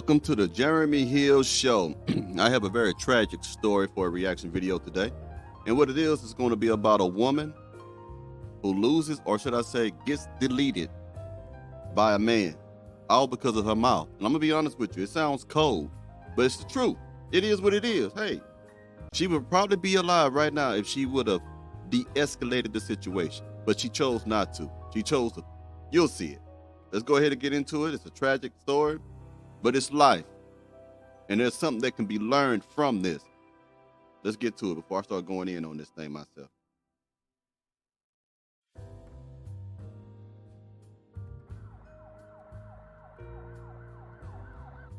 Welcome to the Jeremy Hill Show. I have a very tragic story for a reaction video today. And what it is going to be about a woman who loses, or should I say, gets deleted by a man, all because of her mouth. And I'm going to be honest with you, it sounds cold, but it's the truth. It is what it is. Hey, she would probably be alive right now if she would have de-escalated the situation, but she chose not to. She chose to. You'll see it. Let's go ahead and get into it. It's a tragic story, but it's life. And there's something that can be learned from this. Let's get to it before I start going in on this thing myself.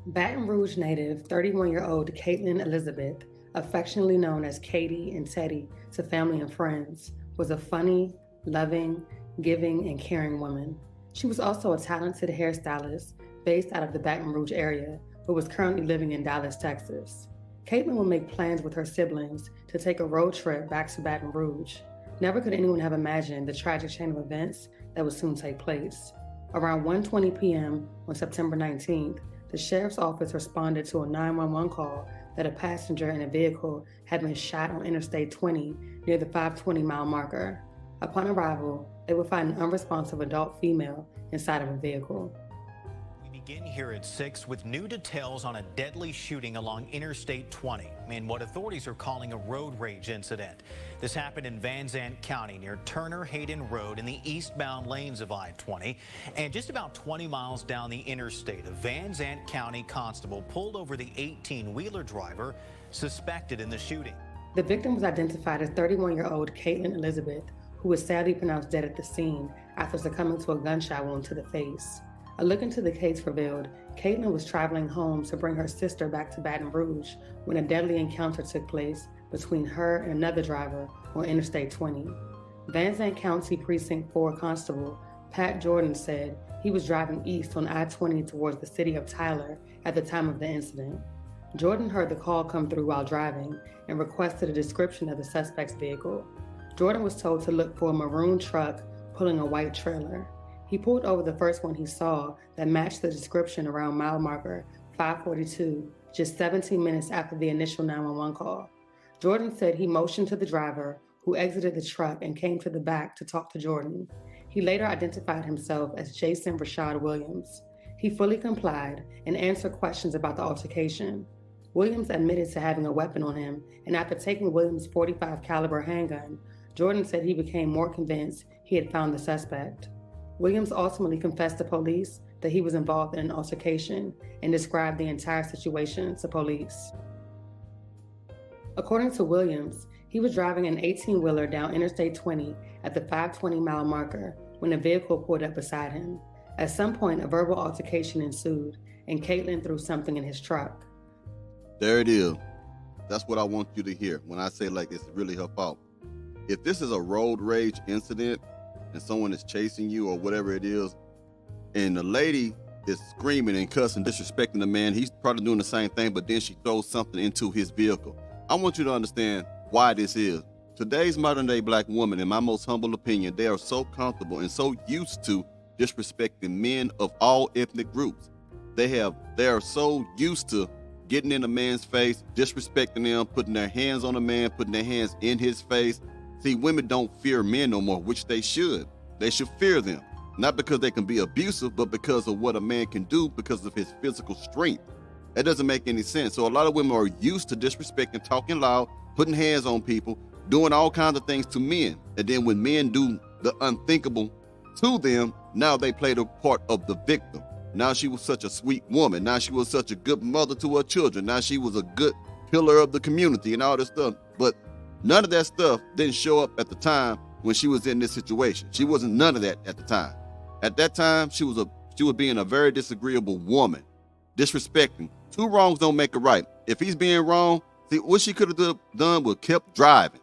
Baton Rouge native, 31-year-old Caitlin Elizabeth, affectionately known as Katie and Teddy to family and friends, was a funny, loving, giving, and caring woman. She was also a talented hairstylist based out of the Baton Rouge area, but was currently living in Dallas, Texas. Caitlin would make plans with her siblings to take a road trip back to Baton Rouge. Never could anyone have imagined the tragic chain of events that would soon take place. Around 1:20 p.m. on September 19th, the sheriff's office responded to a 911 call that a passenger in a vehicle had been shot on Interstate 20 near the 520-mile marker. Upon arrival, they would find an unresponsive adult female inside of a vehicle. We begin here at 6 with new details on a deadly shooting along Interstate 20 in what authorities are calling a road rage incident. This happened in Van Zandt County near Turner-Hayden Road in the eastbound lanes of I-20. And just about 20 miles down the interstate, a Van Zandt County constable pulled over the 18-wheeler driver suspected in the shooting. The victim was identified as 31-year-old Caitlin Elizabeth, who was sadly pronounced dead at the scene after succumbing to a gunshot wound to the face. A look into the case revealed Caitlin was traveling home to bring her sister back to Baton Rouge when a deadly encounter took place between her and another driver on Interstate 20. Van Zandt County Precinct 4 Constable Pat Jordan said he was driving east on I-20 towards the city of Tyler at the time of the incident. Jordan heard the call come through while driving and requested a description of the suspect's vehicle. Jordan was told to look for a maroon truck pulling a white trailer. He pulled over the first one he saw that matched the description around mile marker 542, just 17 minutes after the initial 911 call. Jordan said he motioned to the driver, who exited the truck and came to the back to talk to Jordan. He later identified himself as Jason Rashad Williams. He fully complied and answered questions about the altercation. Williams admitted to having a weapon on him, and after taking Williams' .45 caliber handgun, Jordan said he became more convinced he had found the suspect. Williams ultimately confessed to police that he was involved in an altercation and described the entire situation to police. According to Williams, he was driving an 18-wheeler down Interstate 20 at the 520-mile marker when a vehicle pulled up beside him. At some point, a verbal altercation ensued, and Caitlin threw something in his truck. There it is. That's what I want you to hear when I say like it's really her fault. If this is a road rage incident and someone is chasing you or whatever it is, and the lady is screaming and cussing, disrespecting the man, he's probably doing the same thing, but then she throws something into his vehicle. I want you to understand why this is. Today's modern day black woman, in my most humble opinion, they are so comfortable and so used to disrespecting men of all ethnic groups. They are so used to getting in a man's face, disrespecting them, putting their hands on a man, putting their hands in his face. See, women don't fear men no more, which they should. They should fear them, not because they can be abusive, but because of what a man can do because of his physical strength. That doesn't make any sense. So a lot of women are used to disrespecting, talking loud, putting hands on people, doing all kinds of things to men. And then when men do the unthinkable to them, now they play the part of the victim. Now she was such a sweet woman. Now she was such a good mother to her children. Now she was a good pillar of the community and all this stuff. But none of that stuff didn't show up at the time when she was in this situation. She wasn't none of that at the time. At that time, she was being a very disagreeable woman, disrespecting. Two wrongs don't make a right. If he's being wrong, see, what she could have done was kept driving.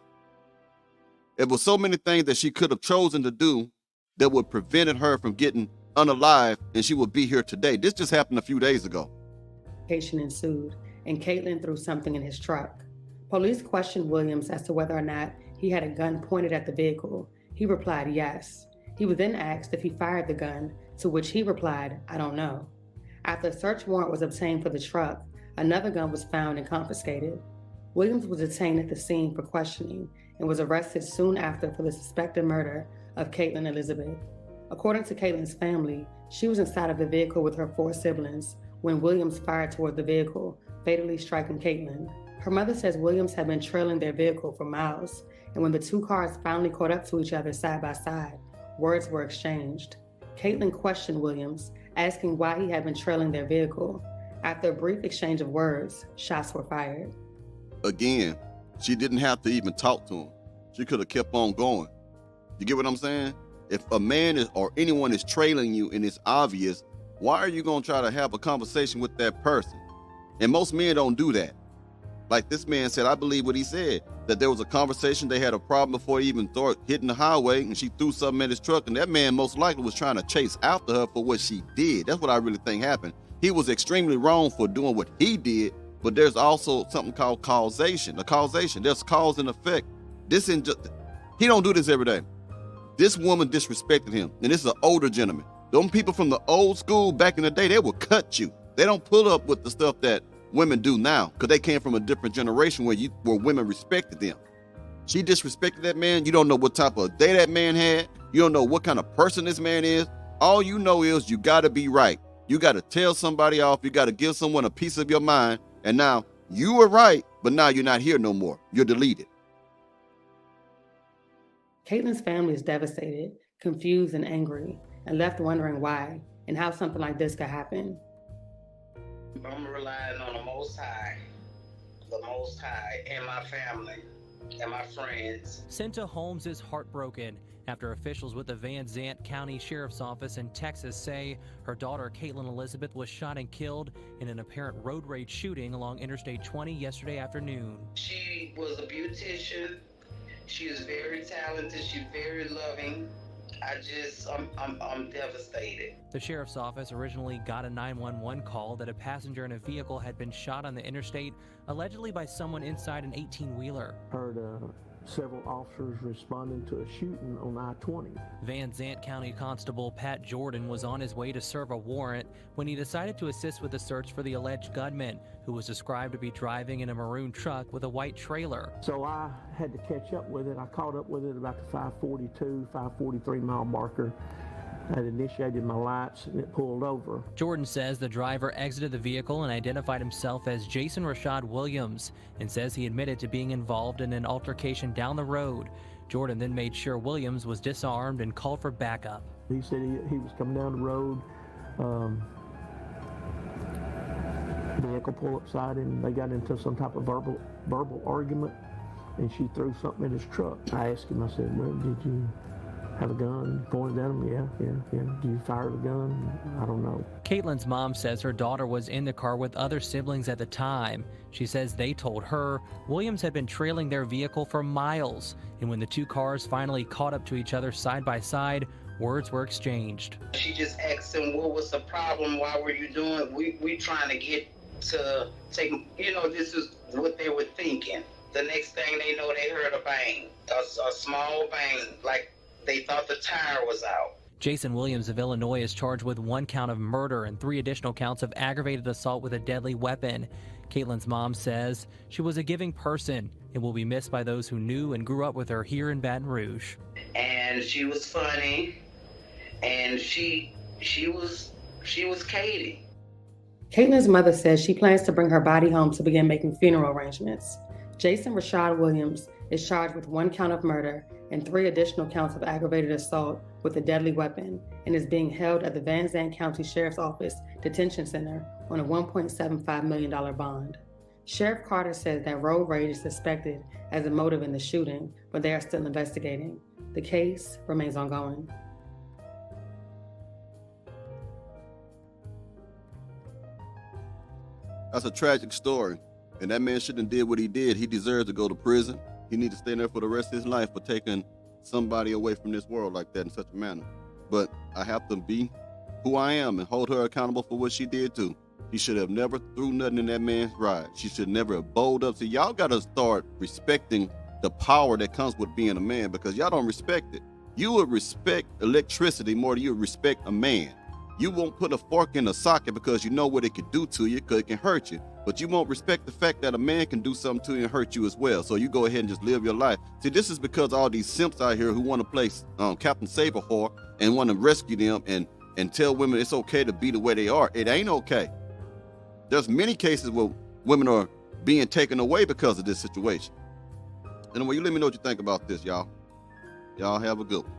There were so many things that she could have chosen to do that would prevented her from getting unalive, and she would be here today. This just happened a few days ago. Altercation ensued, and Caitlin threw something in his truck. Police questioned Williams as to whether or not he had a gun pointed at the vehicle. He replied yes. He was then asked if he fired the gun, to which he replied, "I don't know." After a search warrant was obtained for the truck, another gun was found and confiscated. Williams was detained at the scene for questioning and was arrested soon after for the suspected murder of Caitlin Elizabeth. According to Caitlin's family, she was inside of the vehicle with her 4 siblings when Williams fired toward the vehicle, fatally striking Caitlin. Her mother says Williams had been trailing their vehicle for miles, and when the 2 cars finally caught up to each other side by side, words were exchanged. Caitlin questioned Williams, asking why he had been trailing their vehicle. After a brief exchange of words, shots were fired. Again, she didn't have to even talk to him. She could have kept on going. You get what I'm saying? If a man is, or anyone is trailing you and it's obvious, why are you going to try to have a conversation with that person? And most men don't do that. Like this man said, I believe what he said, that there was a conversation, they had a problem before he even hitting the highway, and she threw something at his truck, and that man most likely was trying to chase after her for what she did. That's what I really think happened. He was extremely wrong for doing what he did, but there's also something called causation. There's cause and effect. He don't do this every day. This woman disrespected him, and this is an older gentleman. Them people from the old school back in the day, they will cut you. They don't pull up with the stuff that women do now, because they came from a different generation where women respected them. She disrespected that man. You don't know what type of day that man had. You don't know what kind of person this man is. All you know is you got to be right. You got to tell somebody off. You got to give someone a piece of your mind. And now you were right, but now you're not here no more. You're deleted. Caitlin's family is devastated, confused, and angry, and left wondering why and how something like this could happen. I'm relying on the Most High, and my family, and my friends. Cinta Holmes is heartbroken after officials with the Van Zant County Sheriff's Office in Texas say her daughter Caitlin Elizabeth was shot and killed in an apparent road rage shooting along Interstate 20 yesterday afternoon. She was a beautician. She was very talented. She's very loving. I'm devastated. The sheriff's office originally got a 911 call that a passenger in a vehicle had been shot on the interstate, allegedly by someone inside an 18-wheeler. Heard several officers responding to a shooting on I-20. Van Zant County Constable Pat Jordan was on his way to serve a warrant when he decided to assist with the search for the alleged gunman, who was described to be driving in a maroon truck with a white trailer. So I had to catch up with it. I caught up with it about the 542, 543 mile marker. I had initiated my lights and it pulled over. Jordan says the driver exited the vehicle and identified himself as Jason Rashad Williams and says he admitted to being involved in an altercation down the road. Jordan then made sure Williams was disarmed and called for backup. He said he was coming down the road. Vehicle pulled up beside him. They got into some type of verbal argument, and she threw something at his truck. I asked him, I said, well, did you have a gun? He pointed at him. Yeah. Do you fire the gun? I don't know. Caitlin's mom says her daughter was in the car with other siblings at the time. She says they told her Williams had been trailing their vehicle for miles, and when the 2 cars finally caught up to each other side by side, words were exchanged. She just asked him, what was the problem? Why were you doing? We trying to get to take, this is what they were thinking. The next thing they know, they heard a bang, a small bang, like they thought the tire was out. Jason Williams of Illinois is charged with 1 count of murder and 3 additional counts of aggravated assault with a deadly weapon. Caitlin's mom says she was a giving person and will be missed by those who knew and grew up with her here in Baton Rouge. And she was funny, and she was Katie. Caitlin's mother says she plans to bring her body home to begin making funeral arrangements. Jason Rashad Williams is charged with 1 count of murder and 3 additional counts of aggravated assault with a deadly weapon and is being held at the Van Zant County Sheriff's Office Detention Center on a $1.75 million bond. Sheriff Carter says that road rage is suspected as a motive in the shooting, but they are still investigating. The case remains ongoing. That's a tragic story. And that man shouldn't have did what he did. He deserves to go to prison. He needs to stay there for the rest of his life for taking somebody away from this world like that in such a manner. But I have to be who I am and hold her accountable for what she did too. She should have never threw nothing in that man's ride. She should never have bowled up. So y'all got to start respecting the power that comes with being a man, because y'all don't respect it. You would respect electricity more than you would respect a man. You won't put a fork in a socket because you know what it could do to you, because it can hurt you. But you won't respect the fact that a man can do something to you and hurt you as well. So you go ahead and just live your life. See, this is because all these simps out here who want to play Captain Saber whore and want to rescue them and tell women it's okay to be the way they are. It ain't okay. There's many cases where women are being taken away because of this situation. Anyway, you let me know what you think about this, y'all. Y'all have a good one.